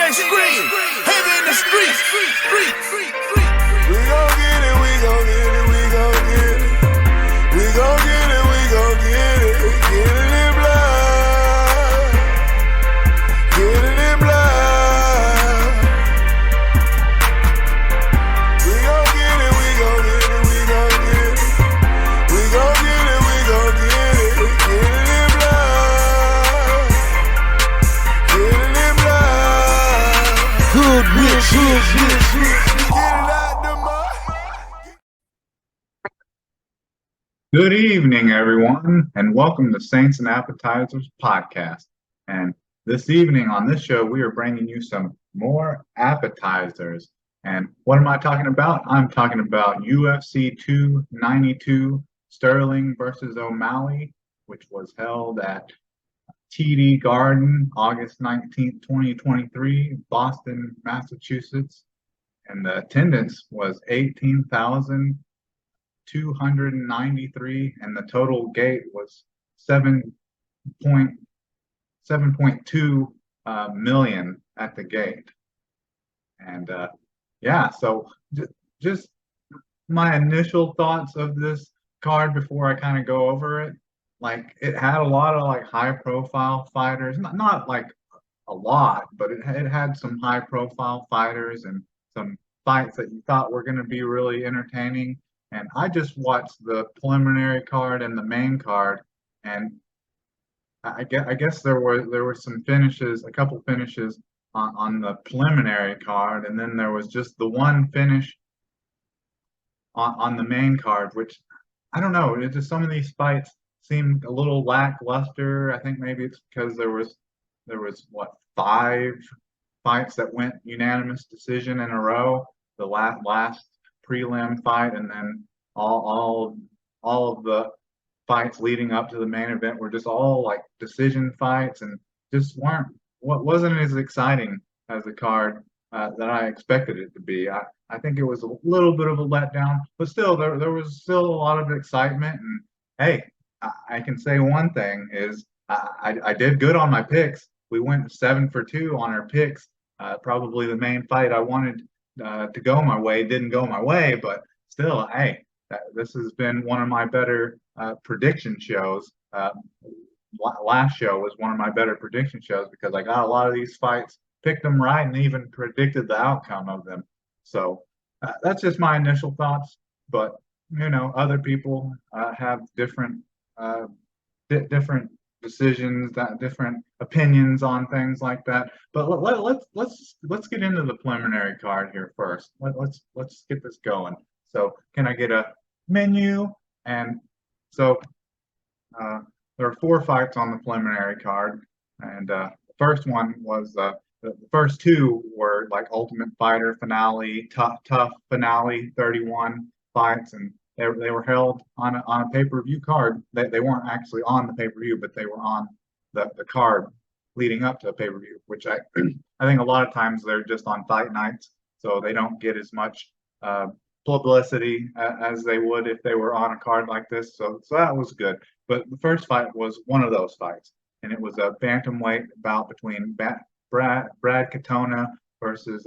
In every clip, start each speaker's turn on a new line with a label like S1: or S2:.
S1: DJ scream, heavy in the streets.
S2: We gon' get it, we gon' get it, we gon' get it. We gon' get it, we gon' get it. Get it in blood. Get it in blood. We gon' get it, we gon' get it, we gon' get it. We gon' get it, we gon' get it. Get it in blood. Get it in blood.
S1: Good rich.
S3: Good evening, everyone, and welcome to Saints and Appetizers podcast. And this evening on this show, we are bringing you some more appetizers. And what am I talking about? I'm talking about UFC 292 Sterling versus O'Malley, which was held at TD Garden, August 19th, 2023, Boston, Massachusetts. And the attendance was 18,293, and the total gate was 7.2 million at the gate. And so just my initial thoughts of this card before I kind of go over it. Like, it had a lot of like high profile fighters, not like a lot, but it had some high profile fighters and some fights that you thought were going to be really entertaining. And I just watched the preliminary card and the main card, and I guess there were some finishes, a couple finishes on the preliminary card, and then there was just the one finish on the main card, which I don't know. It just, some of these fights seemed a little lackluster. I think maybe it's because there was what, 5 fights that went unanimous decision in a row. The last prelim fight, and then all of the fights leading up to the main event were just all like decision fights, and just wasn't as exciting as the card that I expected it to be. I think it was a little bit of a letdown, but still there was still a lot of excitement. And hey, I can say one thing is I did good on my picks. We went 7 for 2 on our picks. Probably the main fight I wanted to go my way didn't go my way, but still, hey, this has been one of my better prediction shows. Last show was one of my better prediction shows because I got a lot of these fights, picked them right, and even predicted the outcome of them. So that's just my initial thoughts. But other people have different decisions, different opinions on things like that. But let's get into the preliminary card here first. Let's get this going. So can I get a menu? And so there are 4 fights on the preliminary card, and the first one was the first 2 were like Ultimate Fighter finale, tough finale, 31 fights, and they were held on a pay-per-view card. They weren't actually on the pay-per-view, but they were on the card leading up to a pay-per-view, which I think a lot of times they're just on fight nights, so they don't get as much publicity as they would if they were on a card like this. So that was good. But the first fight was one of those fights, and it was a bantamweight bout between Brad Katona versus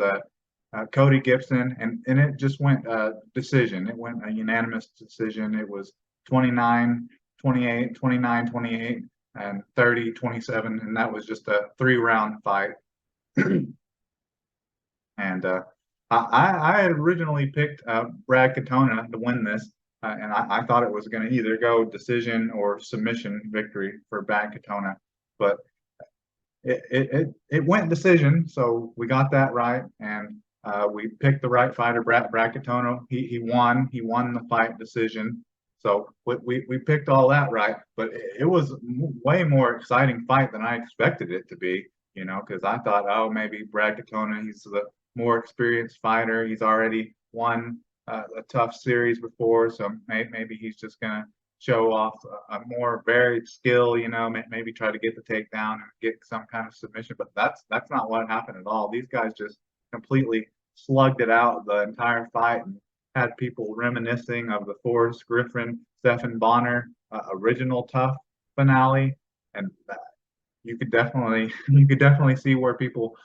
S3: Cody Gibson, and it just went decision. It went a unanimous decision. It was 29-28, 29-28, and 30-27, and that was just a 3-round fight. And I had originally picked Brad Katona to win this, and I thought it was going to either go decision or submission victory for Brad Katona, but it went decision, so we got that right, and we picked the right fighter, Brad Katona. He won the fight decision, so we picked all that right. But it was way more exciting fight than I expected it to be, because I thought, oh, maybe Brad Katona, he's the more experienced fighter. He's already won a tough series before, so maybe he's just gonna show off a more varied skill, maybe try to get the takedown and get some kind of submission. But that's not what happened at all. These guys just completely slugged it out the entire fight and had people reminiscing of the Forrest Griffin, Stephan Bonnar original tough finale. And you could definitely you could definitely see where people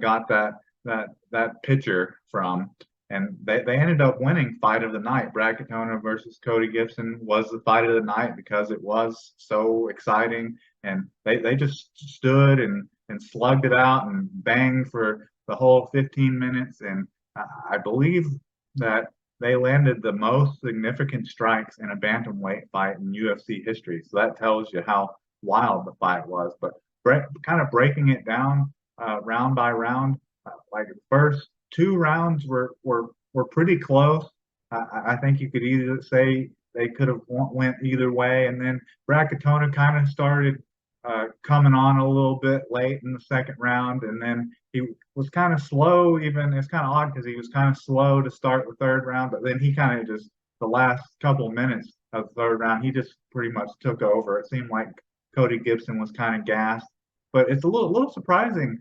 S3: got that picture from. And they ended up winning fight of the night. Brad Katona versus Cody Gibson was the fight of the night because it was so exciting. And they just stood and slugged it out and banged for the whole 15 minutes. And I believe that they landed the most significant strikes in a bantamweight fight in UFC history. So that tells you how wild the fight was. But kind of breaking it down round by round, like the first two rounds were pretty close. I think you could either say they could have went either way, and then Brad Katona kind of started coming on a little bit late in the second round, and then he was kind of slow. Even it's kind of odd because he was kind of slow to start the third round, but then he kind of just the last couple minutes of the third round, he just pretty much took over. It seemed like Cody Gibson was kind of gassed, but it's a little surprising.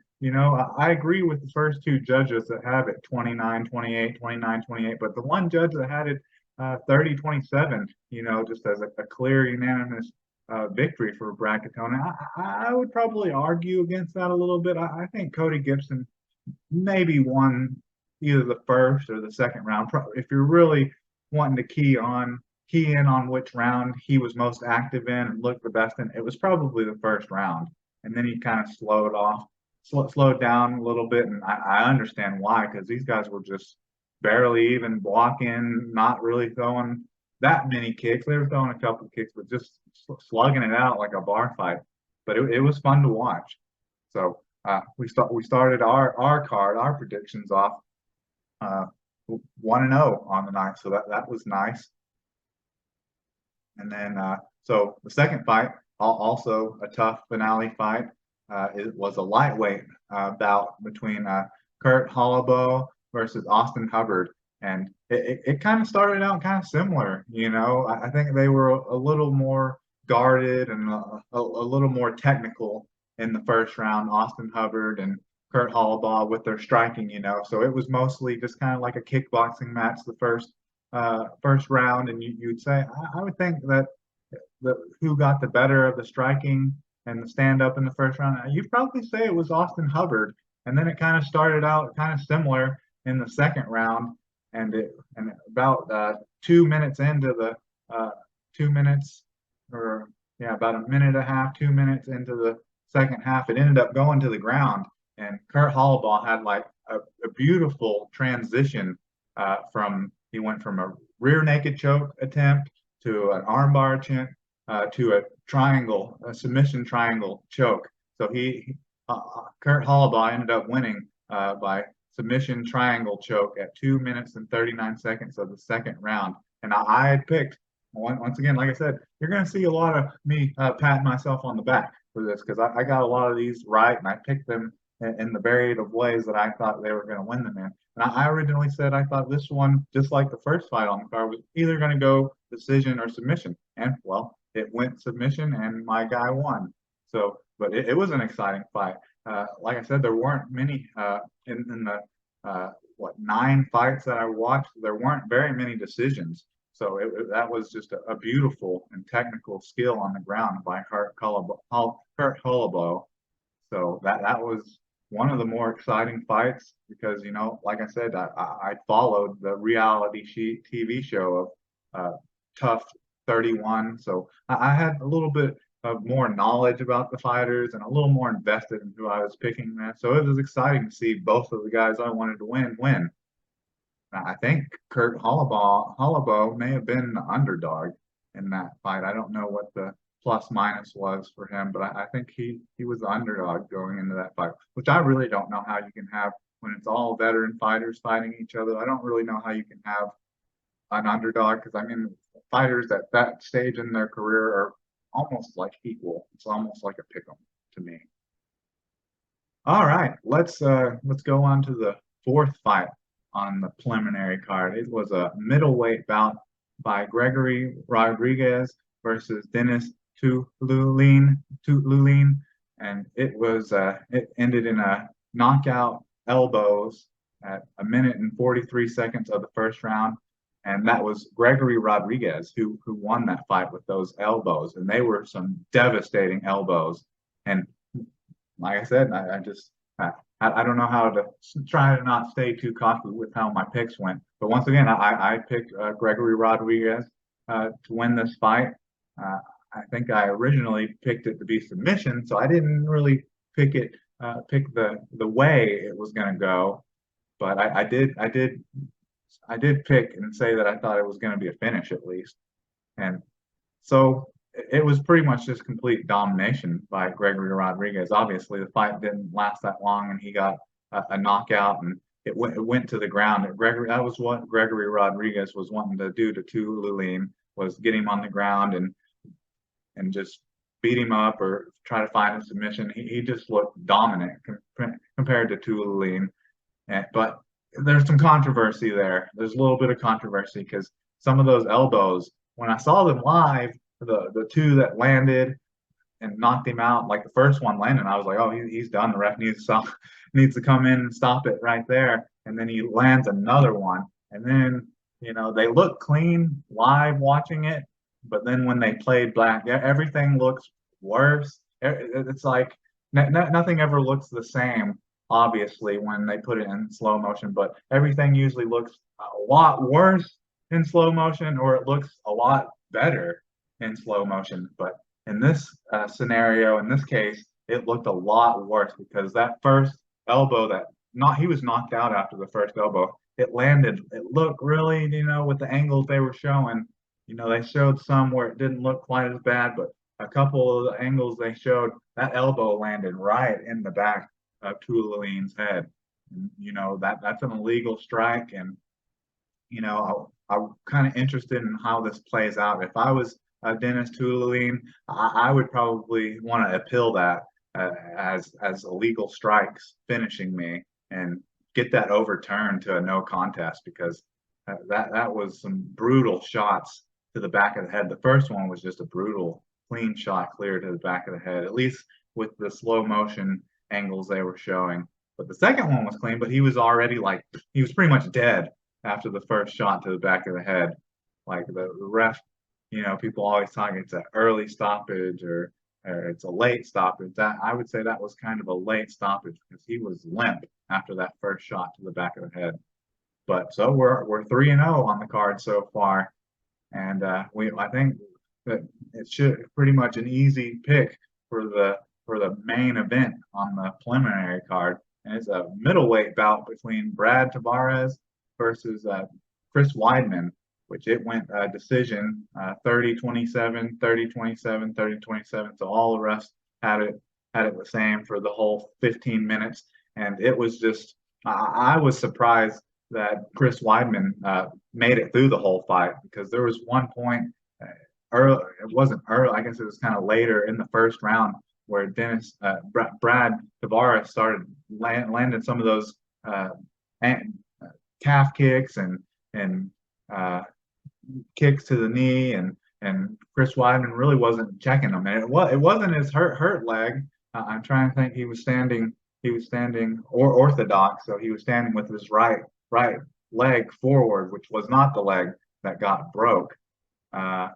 S3: I agree with the first two judges that have it 29-28, 29-28, but the one judge that had it 30-27, just as a clear unanimous victory for Brad Katona. I would probably argue against that a little bit. I think Cody Gibson maybe won either the first or the second round. If you're really wanting to key in on which round he was most active in and looked the best in, it was probably the first round. And then he kind of slowed down a little bit. And I understand why, because these guys were just barely even blocking, not really throwing that many kicks. They were throwing a couple of kicks, but just slugging it out like a bar fight. But it was fun to watch. So we started our predictions off 1-0 on the night, so that was nice. And then so the second fight, also a tough finale fight. It was a lightweight bout between Kurt Holloway versus Austin Hubbard. And it kind of started out kind of similar. I think they were a little more guarded and a little more technical in the first round, Austin Hubbard and Kurt Holloway with their striking, So it was mostly just kind of like a kickboxing match the first round. And you'd say, I would think that who got the better of the striking and the stand up in the first round, you'd probably say it was Austin Hubbard. And then it kind of started out kind of similar in the second round. And about 2 minutes into the 2 minutes, or about a minute and a half, 2 minutes into the second half, it ended up going to the ground. And Kurt Holloway had like a beautiful transition he went from a rear naked choke attempt to an armbar attempt to a submission triangle choke. So Kurt Holloway ended up winning by submission triangle choke at 2 minutes and 39 seconds of the second round. And I had picked, once again, like I said, you're going to see a lot of me patting myself on the back for this because I got a lot of these right and I picked them in the varied of ways that I thought they were going to win them in. And I originally said I thought this one, just like the first fight on the card, was either going to go decision or submission. And, well, it went submission and my guy won. So, but it was an exciting fight. Like I said, there weren't many in the 9 fights that I watched. There weren't very many decisions. So that was just a beautiful and technical skill on the ground by Kurt Holloway. So that was one of the more exciting fights because, like I said, I followed the reality TV show of Tough 31. So I had a little bit of more knowledge about the fighters and a little more invested in who I was picking there. So it was exciting to see both of the guys I wanted to win. I think Kurt Holloway may have been the underdog in that fight. I don't know what the plus minus was for him, but I think he was the underdog going into that fight, which I really don't know how you can have when it's all veteran fighters fighting each other. I don't really know how you can have an underdog because fighters at that stage in their career are almost like equal. It's almost like a pick'em to me. All right, let's go on to the fourth fight on the preliminary card. It was a middleweight bout by Gregory Rodriguez versus Dennis Tululin, and it ended in a knockout elbows at 1 minute and 43 seconds of the first round. And that was Gregory Rodriguez who won that fight with those elbows. And they were some devastating elbows. And like I said, I don't know how to try to not stay too cocky with how my picks went. But once again, I picked Gregory Rodriguez to win this fight. Uh, I think I originally picked it to be submission, so I didn't really pick the way it was going to go. But I did pick and say that I thought it was going to be a finish at least. And so it was pretty much just complete domination by Gregory Rodriguez. Obviously, the fight didn't last that long, and he got a knockout, and it went to the ground. That was what Gregory Rodriguez was wanting to do to Tulalin, was get him on the ground and just beat him up or try to find a submission. He just looked dominant compared to Tulalin. But there's some controversy there. There's a little bit of controversy because some of those elbows, when I saw them live, the two that landed and knocked him out, like the first one landed, I was like, oh, he's done. The ref needs to come in and stop it right there. And then he lands another one, and then they look clean live watching it, but then when they played back, everything looks worse. It's like nothing ever looks the same, obviously, when they put it in slow motion, but everything usually looks a lot worse in slow motion, or it looks a lot better in slow motion. But in this scenario, in this case, it looked a lot worse because that first elbow he was knocked out after the first elbow. It landed. It looked really, with the angles they were showing, they showed some where it didn't look quite as bad, but a couple of the angles they showed, that elbow landed right in the back of Tulalin's head. That's an illegal strike, and I'm kind of interested in how this plays out. If I was Dennis Tulalin, I would probably want to appeal that as illegal strikes finishing me and get that overturned to a no contest, because that was some brutal shots to the back of the head. The first one was just a brutal, clean shot clear to the back of the head, at least with the slow motion angles they were showing. But the second one was clean, but he was already he was pretty much dead after the first shot to the back of the head. Like the ref, people always talk it's an early stoppage or it's a late stoppage. That I would say that was kind of a late stoppage because he was limp after that first shot to the back of the head. But so we're 3-0 on the card so far, and I think that it should pretty much an easy pick for the main event on the preliminary card, and it's a middleweight bout between Brad Tavares versus Chris Weidman, which it went decision 30-27, 30-27, 30-27. So all the rest had it the same for the whole 15 minutes, and it was just I was surprised that Chris Weidman made it through the whole fight, because there was one point early, it wasn't early, I guess it was kind of later in the first round, where Brad Tavares started landing some of those calf kicks and kicks to the knee, and Chris Weidman really wasn't checking them, and it wasn't his hurt leg. I'm trying to think. He was standing orthodox, so he was standing with his right leg forward, which was not the leg that got broke, and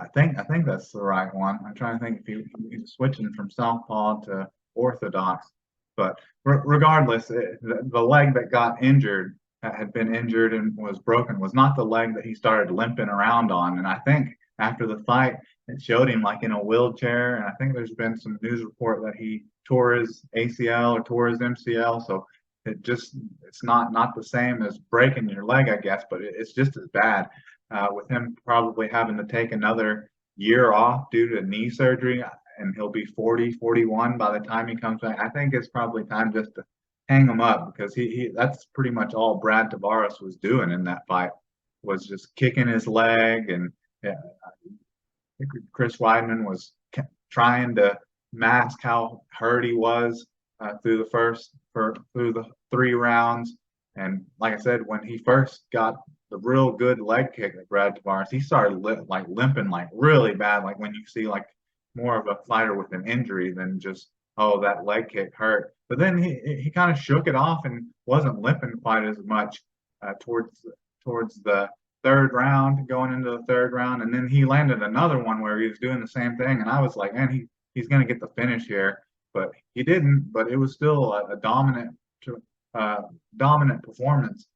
S3: I think that's the right one. I'm trying to think if he was switching from southpaw to orthodox, but regardless, the leg that got injured, had been injured and was broken, was not the leg that he started limping around on. And I think after the fight, it showed him like in a wheelchair. And I think there's been some news report that he tore his ACL or tore his MCL. So it's not the same as breaking your leg, I guess, but it's just as bad. With him probably having to take another year off due to knee surgery, and he'll be 40, 41 by the time he comes back. I think it's probably time just to hang him up, because he that's pretty much all Brad Tavares was doing in that fight, was just kicking his leg. And Chris Weidman was trying to mask how hurt he was through the 3 rounds. And like I said, when he first got the real good leg kick at Brad Tavares, he started limping like really bad, like when you see like more of a fighter with an injury than just, oh, that leg kick hurt. But then he kind of shook it off and wasn't limping quite as much towards the third round, going into the third round, and then he landed another one where he was doing the same thing, and I was like, man, he's going to get the finish here, but he didn't. But it was still a uh, dominant performance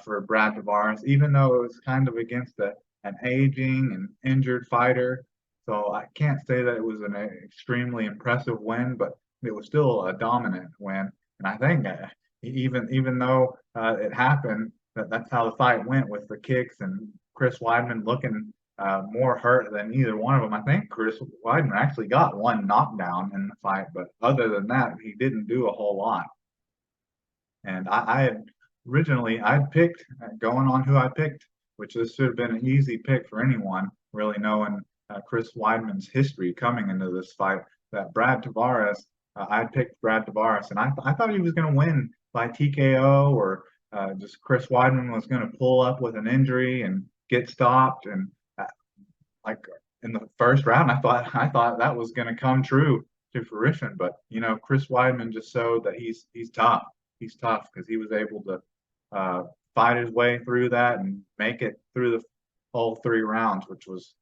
S3: for Brad Tavares, even though it was kind of against an aging and injured fighter. So I can't say that it was an extremely impressive win, but it was still a dominant win. And I think even though it happened, that's how the fight went with the kicks and Chris Weidman looking more hurt than either one of them. I think Chris Weidman actually got one knockdown in the fight, but other than that, he didn't do a whole lot. And I had originally I'd picked going on who I picked, which this should have been an easy pick for anyone, really knowing Chris Weidman's history coming into this fight. That Brad Tavares, I picked Brad Tavares, and I thought he was going to win by TKO or just Chris Weidman was going to pull up with an injury and get stopped. And like in the first round, I thought that was going to come true to fruition. But Chris Weidman just showed that he's tough. He's tough because he was able to fight his way through that and make it through the whole 3 rounds, which was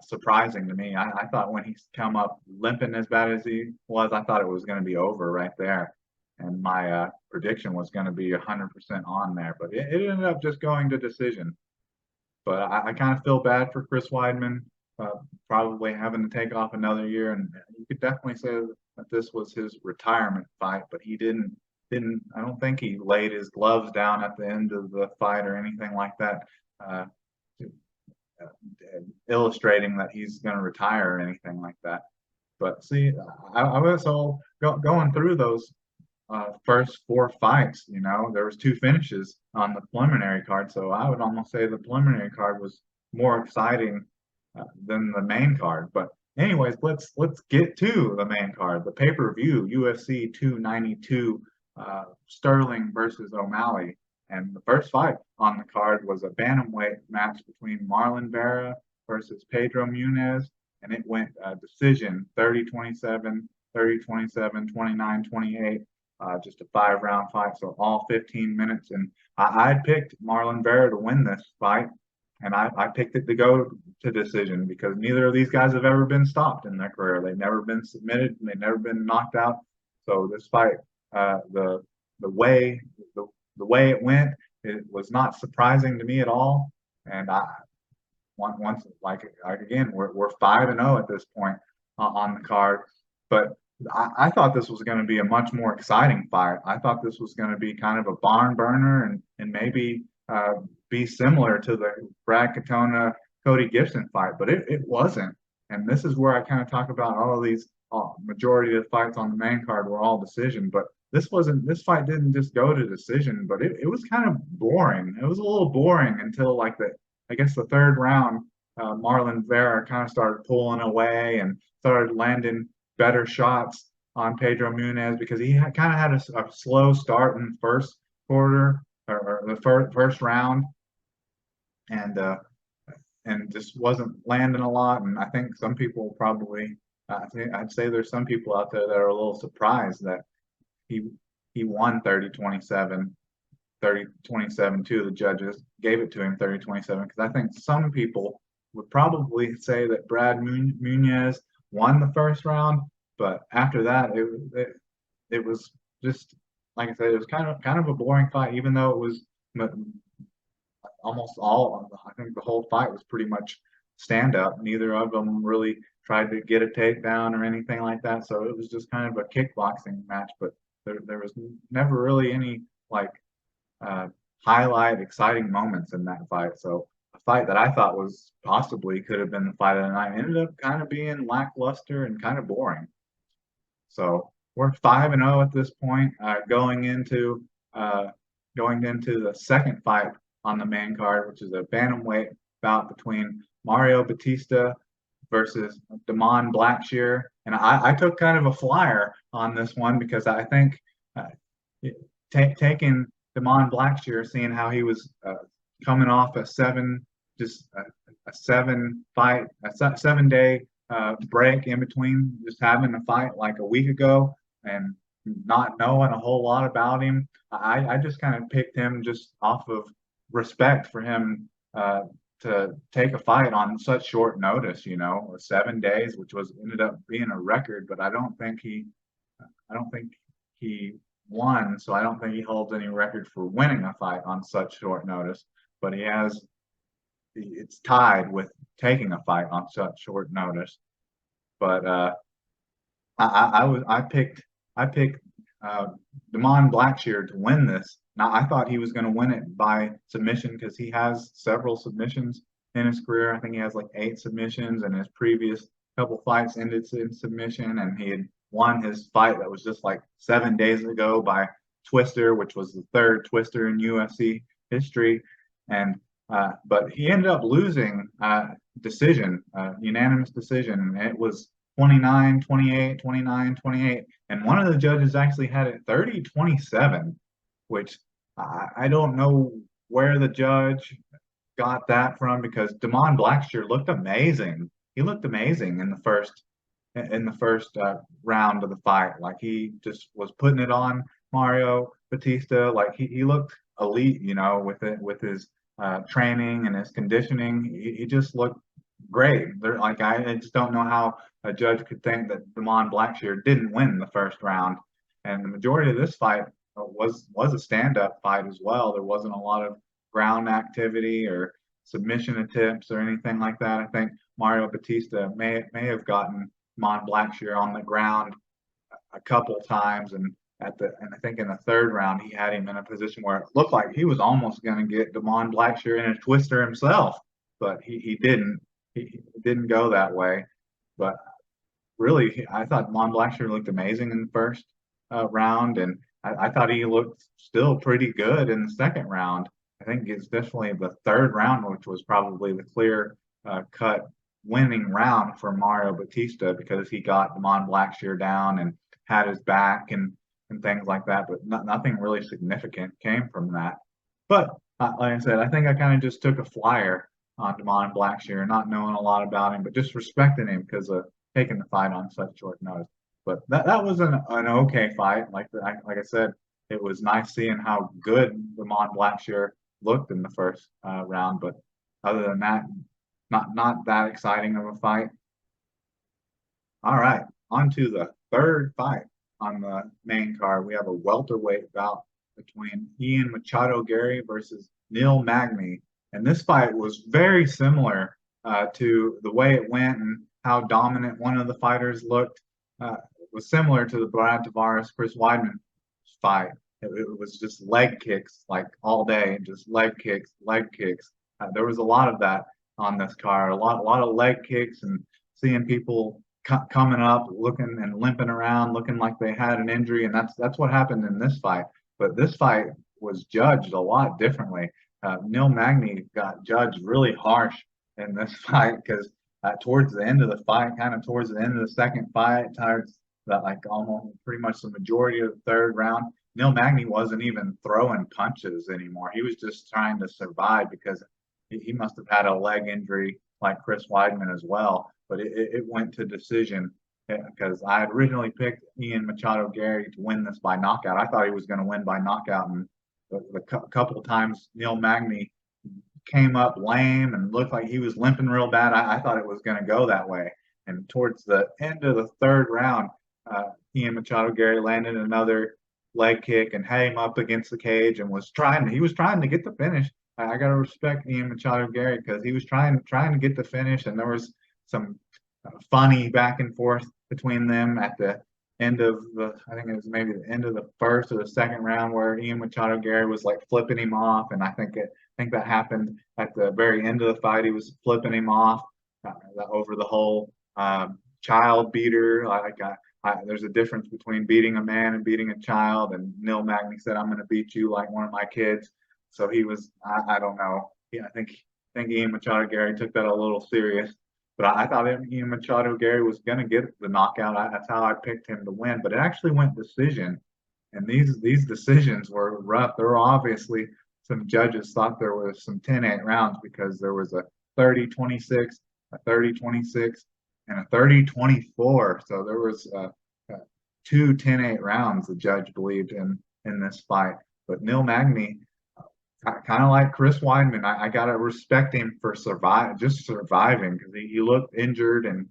S3: surprising to me. I thought when he come up limping as bad as he was, I thought it was going to be over right there. And my prediction was going to be 100% on there, but it ended up just going to decision. But I kind of feel bad for Chris Weidman, probably having to take off another year. And you could definitely say that this was his retirement fight, but he didn't. I don't think he laid his gloves down at the end of the fight or anything like that, illustrating that he's going to retire or anything like that. But see, I was all going through those first 4 fights. There was 2 finishes on the preliminary card, so I would almost say the preliminary card was more exciting than the main card. But anyways, let's get to the main card, the pay-per-view UFC 292. Sterling versus O'Malley. And the first fight on the card was a bantamweight match between Marlon Vera versus Pedro Munez, and it went decision 30-27, 30-27, 29-28, just a 5-round fight, so all 15 minutes. And I picked Marlon Vera to win this fight, and I picked it to go to decision because neither of these guys have ever been stopped in their career. They've never been submitted, and they've never been knocked out. So this fight, the way it went, it was not surprising to me at all. And once like again, we're 5-0 at this point on the card. But I thought this was going to be a much more exciting fight. I thought this was going to be kind of a barn burner and maybe be similar to the Brad Katona Cody Gibson fight, but it wasn't. And this is where I kind of talk about all of these. Majority of the fights on the main card were all decision, but this fight didn't just go to decision, but it was kind of boring. It was a little boring until like I guess the 3rd round, Marlon Vera kind of started pulling away and started landing better shots on Pedro Munez because he kind of had a slow start in the first quarter or the first round, and just wasn't landing a lot. And I think some people probably. I'd say there's some people out there that are a little surprised that he won 30-27, 30-27 too. The judges gave it to him 30-27 because I think some people would probably say that Brad Munez won the first round, but after that it was just like I said, it was kind of a boring fight, even though it was almost all. I think the whole fight was pretty much stand up. Neither of them really tried to get a takedown or anything like that. So it was just kind of a kickboxing match, but there was never really any like highlight exciting moments in that fight. So a fight that I thought was possibly could have been the fight of the night ended up kind of being lackluster and kind of boring. So we're 5-0 at this point, going into the second fight on the main card, which is a bantamweight bout between Mario Batista versus Damon Blackshear. And I took kind of a flyer on this one because I think taking Damon Blackshear, seeing how he was coming off a 7-day break in between just having a fight like a week ago and not knowing a whole lot about him. I just kind of picked him just off of respect for him to take a fight on such short notice, 7 days, which was ended up being a record, but I don't think he won, so I don't think he holds any record for winning a fight on such short notice. But it's tied with taking a fight on such short notice. But I picked Damon Blackshear to win this. Now I thought he was going to win it by submission because he has several submissions in his career. I think he has like 8 submissions, and his previous couple fights ended in submission, and he had won his fight that was just like 7 days ago by Twister, which was the 3rd Twister in UFC history. And but he ended up losing decision, unanimous decision, and it was 29-28, 29-28. And one of the judges actually had it 30-27, which I don't know where the judge got that from, because Damon Blackshear looked amazing. He looked amazing in the first round of the fight. Like, he just was putting it on Mario Batista. Like, he looked elite, with his training and his conditioning. He just looked great. I just don't know how a judge could think that Damon Blackshear didn't win the first round. And the majority of this fight was a stand-up fight as well. There wasn't a lot of ground activity or submission attempts or anything like that. I think Mario Batista may have gotten Damon Blackshear on the ground a couple times, and I think in the 3rd round he had him in a position where it looked like he was almost going to get Damon Blackshear in a twister himself, but he didn't. He didn't go that way. But really, I thought Damon Blackshear looked amazing in the first round, and I thought he looked still pretty good in the 2nd round. I think it's definitely the 3rd round, which was probably the clear cut winning round for Mario Batista, because he got Damon Blackshear down and had his back and things like that. But nothing really significant came from that. But like I said, I think I kind of just took a flyer on Damon Blackshear, not knowing a lot about him, but just respecting him because of taking the fight on such short notice. But that was an okay fight. Like I said, it was nice seeing how good Damon Blackshear looked in the first round. But other than that, not that exciting of a fight. All right, on to the 3rd fight on the main card. We have a welterweight bout between Ian Machado Gary versus Neil Magny. And this fight was very similar to the way it went and how dominant one of the fighters looked. It was similar to the Brad Tavares Chris Weidman fight. It was just leg kicks like all day, just leg kicks, leg kicks. There was a lot of that on this card, a lot of leg kicks, and seeing people coming up, looking and limping around, looking like they had an injury, and that's what happened in this fight. But this fight was judged a lot differently. Neil Magny got judged really harsh in this fight because towards the end of the fight, kind of towards the end of the 2nd fight, towards that, like almost pretty much the majority of the 3rd round, Neil Magny wasn't even throwing punches anymore. He was just trying to survive because he must have had a leg injury like Chris Weidman as well. But it went to decision because I had originally picked Ian Machado Gary to win this by knockout. I thought he was going to win by knockout, and the couple of times Neil Magny came up lame and looked like he was limping real bad, I thought it was going to go that way. And towards the end of the 3rd round, Ian Machado Gary landed another leg kick and had him up against the cage and was trying to get the finish. I got to respect Ian Machado Gary because he was trying to get the finish, and there was some funny back and forth between them at the end of I think it was maybe the end of the 1st or the 2nd round, where Ian Machado Gary was like flipping him off, and I think that happened at the very end of the fight. He was flipping him off over the whole child beater. There's a difference between beating a man and beating a child, and Neil Magny said, "I'm going to beat you like one of my kids." So he was, I don't know. Yeah, I think Ian Machado Gary took that a little serious. But I thought Ian Machado Gary was going to get the knockout. That's how I picked him to win. But it actually went decision. And these decisions were rough. There were obviously some judges thought there was some 10-8 rounds because there was a 30-26, a 30-26, and a 30-24. So there was 2 10-8 rounds the judge believed in this fight. But Neil Magny kind of like Chris Weidman. I gotta respect him for surviving because he looked injured, and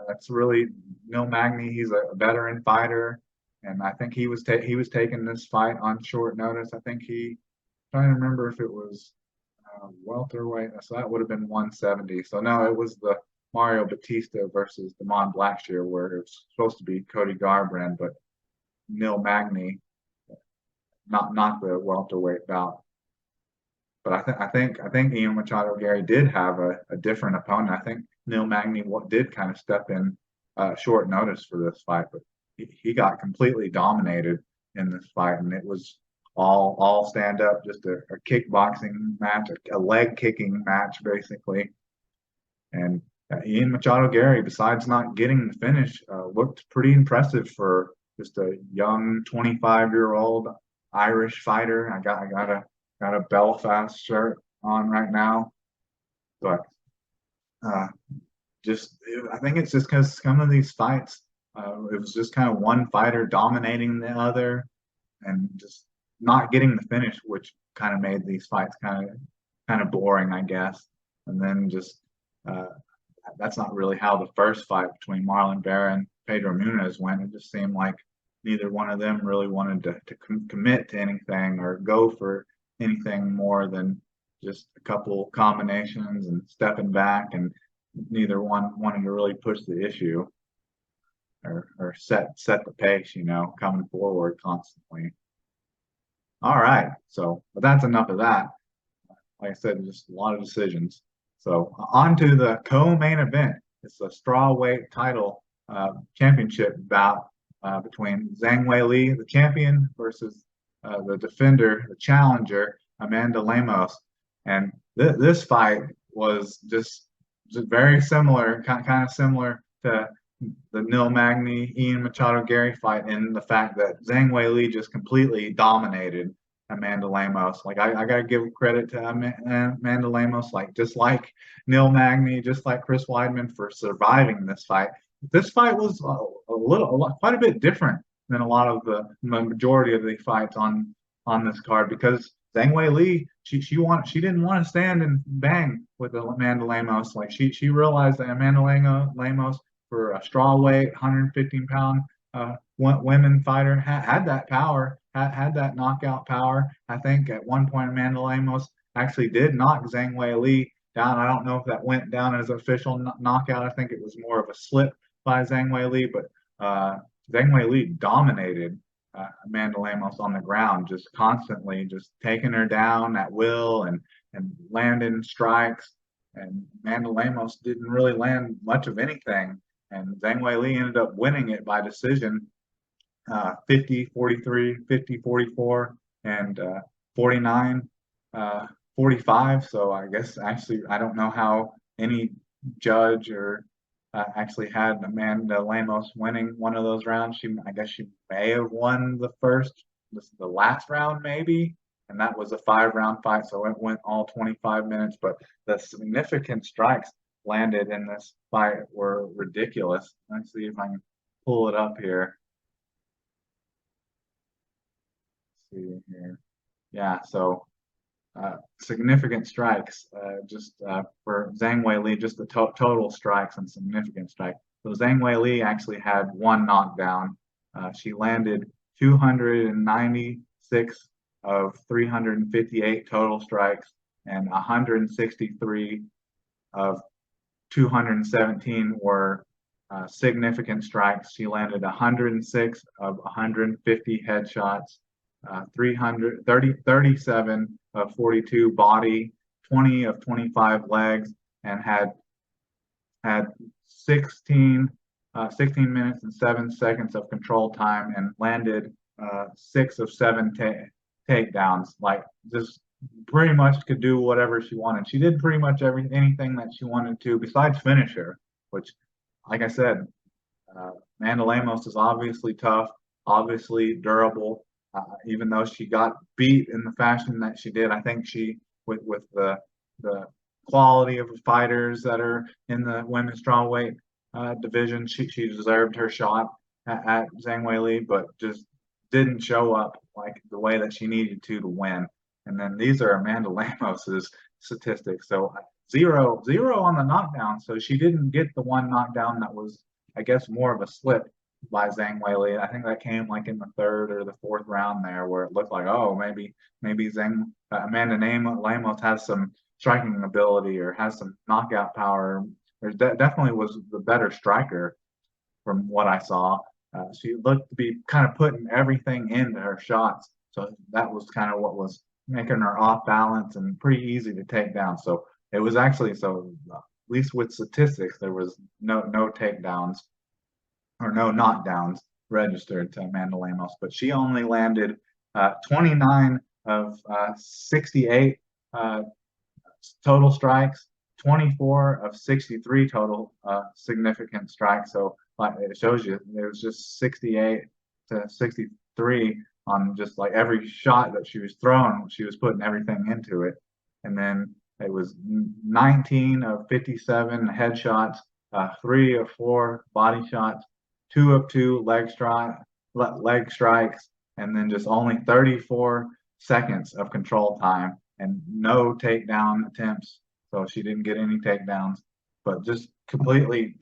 S3: that's really Neil Magny. He's a veteran fighter, and I think he was taking this fight on short notice. I think trying to remember if it was welterweight, so that would have been 170. So no, it was the Mario Batista versus Damon Blackshear, where it was supposed to be Cody Garbrandt, but Neil Magny, not the welterweight bout. But I think Ian Machado Gary did have a different opponent. I think Neil Magny did kind of step in short notice for this fight, but he got completely dominated in this fight, and it was all stand up, just a kickboxing match, a leg kicking match basically. And Ian Machado Gary, besides not getting the finish, looked pretty impressive for just a young 25-year-old Irish fighter. I got a Belfast shirt on right now, but just I think it's just because some of these fights, it was just kind of one fighter dominating the other, and just not getting the finish, which kind of made these fights kind of boring, I guess. And then just uh, that's not really how the first fight between Marlon Vera and Pedro Munez went. It just seemed like neither one of them really wanted to commit to anything or go for anything more than just a couple combinations and stepping back, and neither one wanted to really push the issue or set the pace, coming forward constantly. All right, but that's enough of that. Like I said, just a lot of decisions. So on to the co-main event. It's a strawweight title championship bout between Zhang Weili, the champion, versus the defender, the challenger, Amanda Lemos. And this fight was just very similar, kind of similar to the Neil Magny, Ian Machado Gary fight, in the fact that Zhang Weili just completely dominated Amanda Lemos. Like I gotta give credit to Amanda Lemos, like just like Neil Magny, just like Chris Weidman, for surviving this fight. This fight was quite a bit different than a lot of the majority of the fights on this card, because Zhang Weili, she didn't want to stand and bang with Amanda Lemos. Like she realized that Amanda Lemos, for a strawweight 115-pound women fighter, had that power, had that knockout power. I think at one point Amanda Lemos actually did knock Zhang Weili down. I don't know if that went down as an official knockout. I think it was more of a slip by Zhang Weili, but Zhang Weili dominated Amanda Lemos on the ground, just constantly, just taking her down at will and landing strikes. And Amanda Lemos didn't really land much of anything. And Zhang Weili ended up winning it by decision, 50-43, 50-44, and 49-45. So I guess actually I don't know how any judge or actually had Amanda Lemos winning one of those rounds. I guess she may have won the last round maybe, and that was a 5-round fight, so it went all 25 minutes. But the significant strikes landed in this fight were ridiculous. Let's see if I can pull it up here. Let's see here. Yeah, so significant strikes, just for Zhang Weili, just the total strikes and significant strike. So Zhang Weili actually had one knockdown. She landed 296 of 358 total strikes, and 163 of 217 were significant strikes. She landed 106 of 150 headshots, 37 of 42 body, 20 of 25 legs, and had 16 minutes and 7 seconds of control time, and landed 6 of 7 takedowns. Like, just pretty much could do whatever she wanted. She did pretty much anything that she wanted to, besides finish her, which, like I said, Amanda Lemos is obviously tough, obviously durable. Even though she got beat in the fashion that she did, I think with the quality of fighters that are in the women's strawweight division, she deserved her shot at Zhang Weili, but just didn't show up like the way that she needed to win. And then these are Amanda Lamos's statistics. So 0 on the knockdown. So she didn't get the one knockdown that was, I guess, more of a slip by Zhang Weili. I think that came like in the third or the fourth round there, where it looked like, oh, maybe Amanda Lemos has some striking ability or has some knockout power. Definitely was the better striker from what I saw. She looked to be kind of putting everything into her shots. So that was kind of what was making her off balance and pretty easy to take down. So it was actually at least with statistics, there was no takedowns or no knockdowns registered to Amanda Lemos, but she only landed 29 of 68 total strikes, 24 of 63 total significant strikes. So it shows you it was just 68 to 63 on just like every shot that she was throwing, she was putting everything into it. And then it was 19 of 57 headshots, 3 of 4 body shots, 2 of 2 leg strikes, and then just only 34 seconds of control time and no takedown attempts. So she didn't get any takedowns, but just completely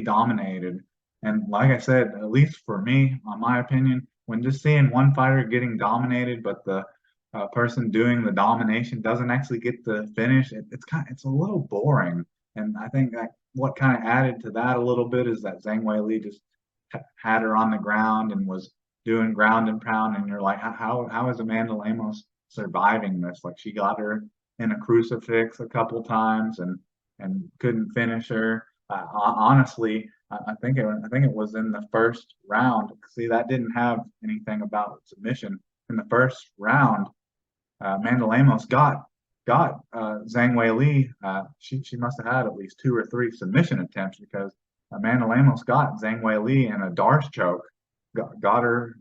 S3: dominated. And like I said, at least for me, on my opinion, when just seeing one fighter getting dominated, but the person doing the domination doesn't actually get the finish, it's a little boring. And I think that what kind of added to that a little bit is that Zhang Weili just had her on the ground and was doing ground and pound, and you're like, how is Amanda Lemos surviving this? Like, she got her in a crucifix a couple times and couldn't finish her. Honestly, I think it was in the first round. See, that didn't have anything about submission. In the first round, Amanda Lemos got Zhang Weili. She must have had at least 2 or 3 submission attempts, because Amanda Lemos got Zhang Weili in a Darce choke, got her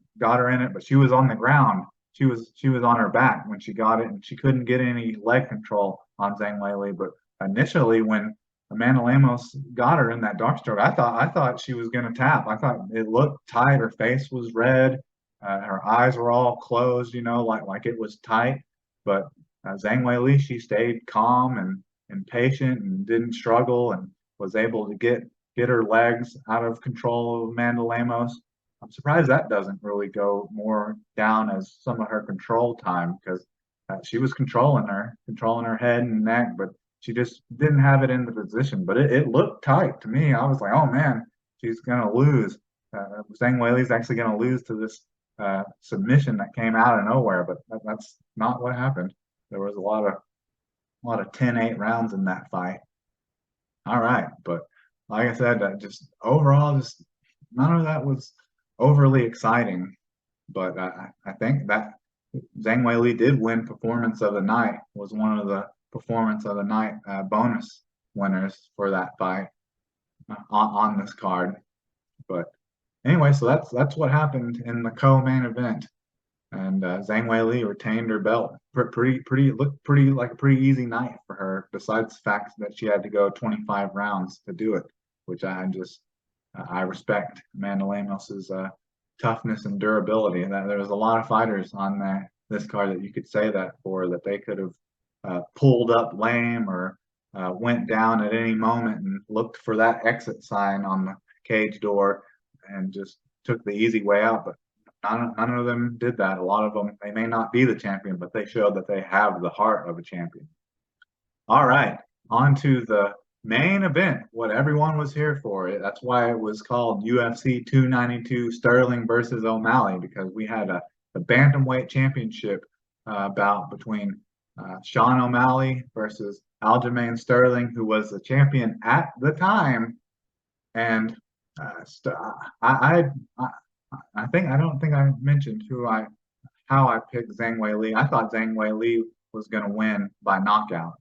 S3: in it, but she was on the ground. She was on her back when she got it, and she couldn't get any leg control on Zhang Weili. But initially, when Amanda Lemos got her in that Darce choke, I thought she was going to tap. I thought it looked tight. Her face was red. Her eyes were all closed, like it was tight. But Zhang Weili, she stayed calm and patient and didn't struggle and was able to get her legs out of control of Amanda Lemos. I'm surprised that doesn't really go more down as some of her control time, because she was controlling her head and neck, but she just didn't have it in the position. But it looked tight to me. I was like, oh man, she's gonna lose. Zhang Weili's actually gonna lose to this submission that came out of nowhere, but that's not what happened. There was a lot of 10-8 rounds in that fight. All right, but like I said, just overall, just none of that was overly exciting. But I think that Zhang Weili did win Performance of the Night. Was one of the Performance of the Night bonus winners for that fight on this card. But anyway, so that's what happened in the co-main event, and Zhang Weili retained her belt. Looked pretty like a pretty easy night for her. Besides the fact that she had to go 25 rounds to do it, which I respect Amanda Lemos's toughness and durability. And that there was a lot of fighters on this card that you could say that for, that they could have pulled up lame or went down at any moment and looked for that exit sign on the cage door and just took the easy way out. But none of them did that. A lot of them, they may not be the champion, but they showed that they have the heart of a champion. All right, on to the main event, what everyone was here for. That's why it was called UFC 292 Sterling versus O'Malley, because we had the bantamweight championship bout between Sean O'Malley versus Aljamain Sterling, who was the champion at the time. And I don't think I mentioned how I picked Zhang Weili. I thought Zhang Weili was going to win by knockout.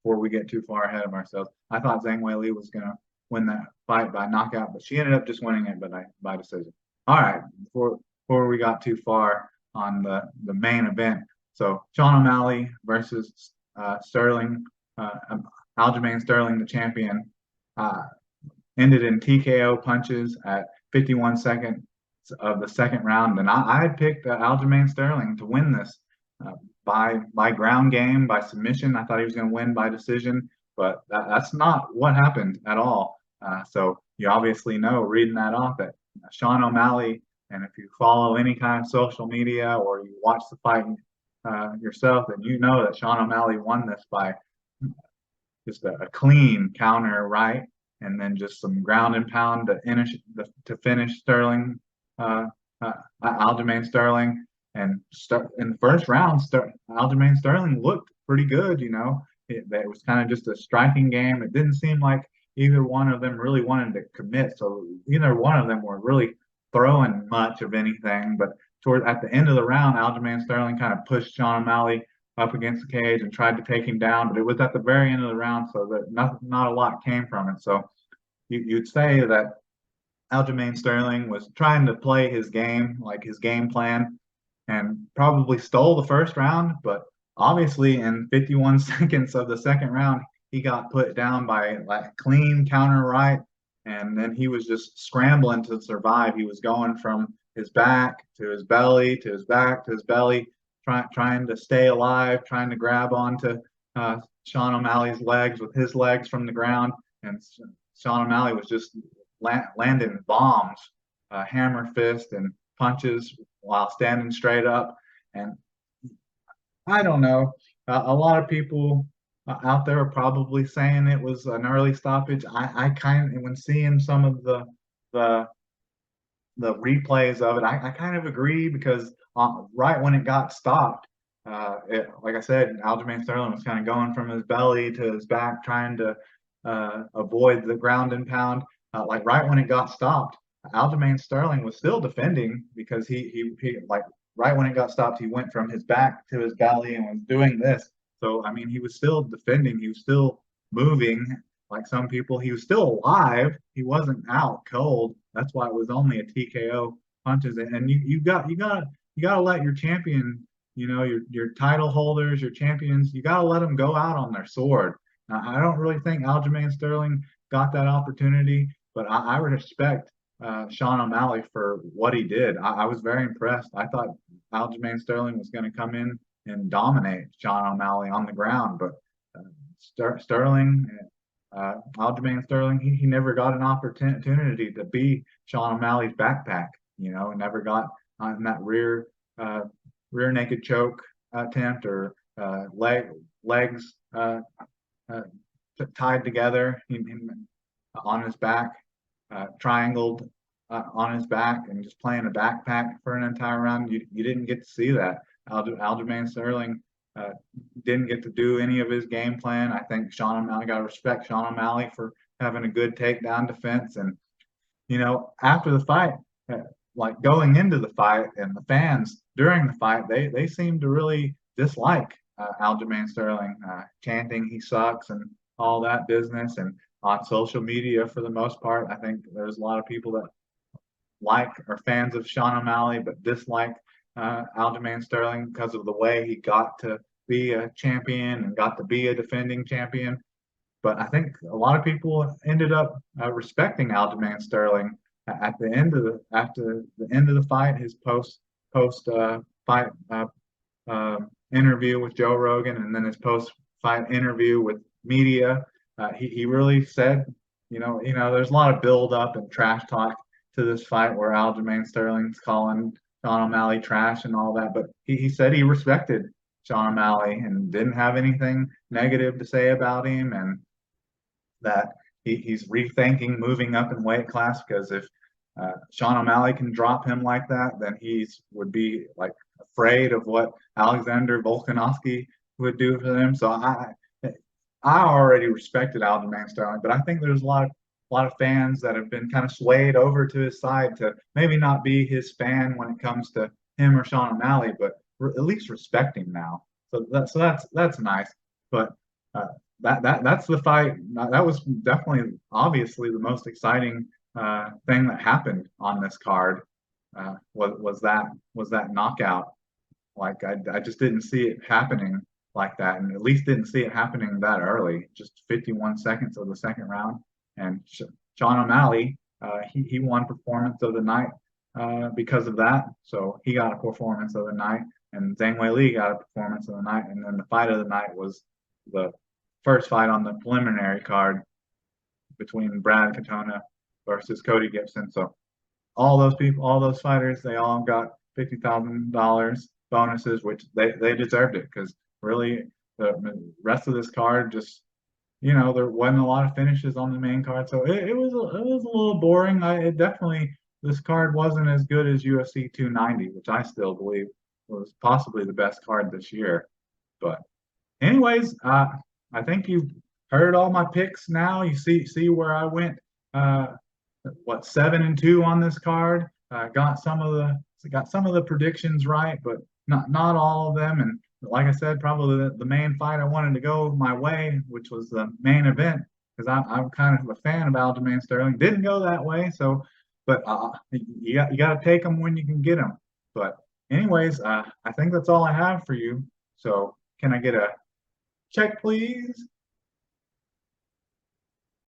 S3: Before we get too far ahead of ourselves, I thought Zhang Weili was going to win that fight by knockout, but she ended up just winning it by decision. All right, before we got too far on the main event, so Sean O'Malley versus Sterling, Aljamain Sterling, the champion, ended in TKO punches at 51 seconds of the second round, and I picked Aljamain Sterling to win this by ground game, by submission. I thought he was going to win by decision, but that's not what happened at all. So you obviously know, reading that off, that Sean O'Malley, and if you follow any kind of social media or you watch the fight yourself, then you know that Sean O'Malley won this by just a clean counter right, and then just some ground and pound to finish Sterling, uh, Aljamain Sterling. And in the first round, Aljamain Sterling looked pretty good. It was kind of just a striking game. It didn't seem like either one of them really wanted to commit. So either one of them were really throwing much of anything. But at the end of the round, Aljamain Sterling kind of pushed Sean O'Malley up against the cage and tried to take him down, but it was at the very end of the round, so that not a lot came from it. So you'd say that Aljamain Sterling was trying to play his game, like his game plan, and probably stole the first round, but obviously in 51 seconds of the second round, he got put down by like clean counter right, and then he was just scrambling to survive. He was going from his back to his belly to his back to his belly, trying to stay alive, trying to grab onto Sean O'Malley's legs with his legs from the ground, and Sean O'Malley was just landing bombs, hammer fist and punches while standing straight up. And I don't know, a lot of people out there are probably saying it was an early stoppage. I kind of, when seeing some of the replays of it, I kind of agree, because right when it got stopped, like I said, Aljamain Sterling was kind of going from his belly to his back, trying to avoid the ground and pound. Like right when it got stopped, Aljamain Sterling was still defending, because he like right when it got stopped, he went from his back to his belly and was doing this. So I mean, he was still defending, he was still moving. Like some people, he was still alive. He wasn't out cold. That's why it was only a TKO punches. And you gotta let your champion, your title holders, your champions, you gotta let them go out on their sword. Now, I don't really think Aljamain Sterling got that opportunity, but I respect Sean O'Malley for what he did. I was very impressed. I thought Aljamain Sterling was going to come in and dominate Sean O'Malley on the ground, but Sterling, Aljamain Sterling, he never got an opportunity to be Sean O'Malley's backpack. Never got in that rear naked choke attempt, or legs tied together on his back, triangled on his back, and just playing a backpack for an entire round. You didn't get to see that. Aljamain Sterling didn't get to do any of his game plan. I think Sean O'Malley, got to respect Sean O'Malley for having a good takedown defense. And after the fight, like going into the fight, and the fans during the fight, they seemed to really dislike Aljamain Sterling, chanting he sucks and all that business. And on social media, for the most part, I think there's a lot of people that are fans of Sean O'Malley but dislike Aljamain Sterling because of the way he got to be a champion and got to be a defending champion. But I think a lot of people ended up respecting Aljamain Sterling after the end of the fight. His post fight interview with Joe Rogan, and then his post fight interview with media, he really said, there's a lot of build up and trash talk to this fight where Aljamain Sterling's calling Sean O'Malley trash and all that, but he said he respected Sean O'Malley and didn't have anything negative to say about him, and that he's rethinking moving up in weight class, because if Sean O'Malley can drop him like that, then would be like afraid of what Alexander Volkanovski would do for them. So I already respected Aljamain Sterling, but I think there's a lot of fans that have been kind of swayed over to his side to maybe not be his fan when it comes to him or Sean O'Malley, but at least respect him now. So that's nice. But that's the fight. That was definitely, obviously, the most exciting thing that happened on this card. Was that knockout. Like I just didn't see it happening like that, and at least didn't see it happening that early. Just 51 seconds of the second round, and Sean O'Malley, he won performance of the night because of that. So he got a performance of the night, and Zhang Weili got a performance of the night. And then the fight of the night was the first fight on the preliminary card between Brad Katona versus Cody Gibson. So all those people, all those fighters, they all got $50,000 bonuses, which they deserved it, because really the rest of this card just, there wasn't a lot of finishes on the main card, so it was a little boring. It definitely, this card wasn't as good as UFC 290, which I still believe was possibly the best card this year. But anyways, I think you've heard all my picks now. You see where I went. What, 7-2 on this card? Got some of the predictions right, but not all of them. And like I said, probably the main fight I wanted to go my way, which was the main event, because I'm kind of a fan of Aljamain Sterling. Didn't go that way, so but you got to take them when you can get them. But anyways, I think that's all I have for you. So can I get a check, please?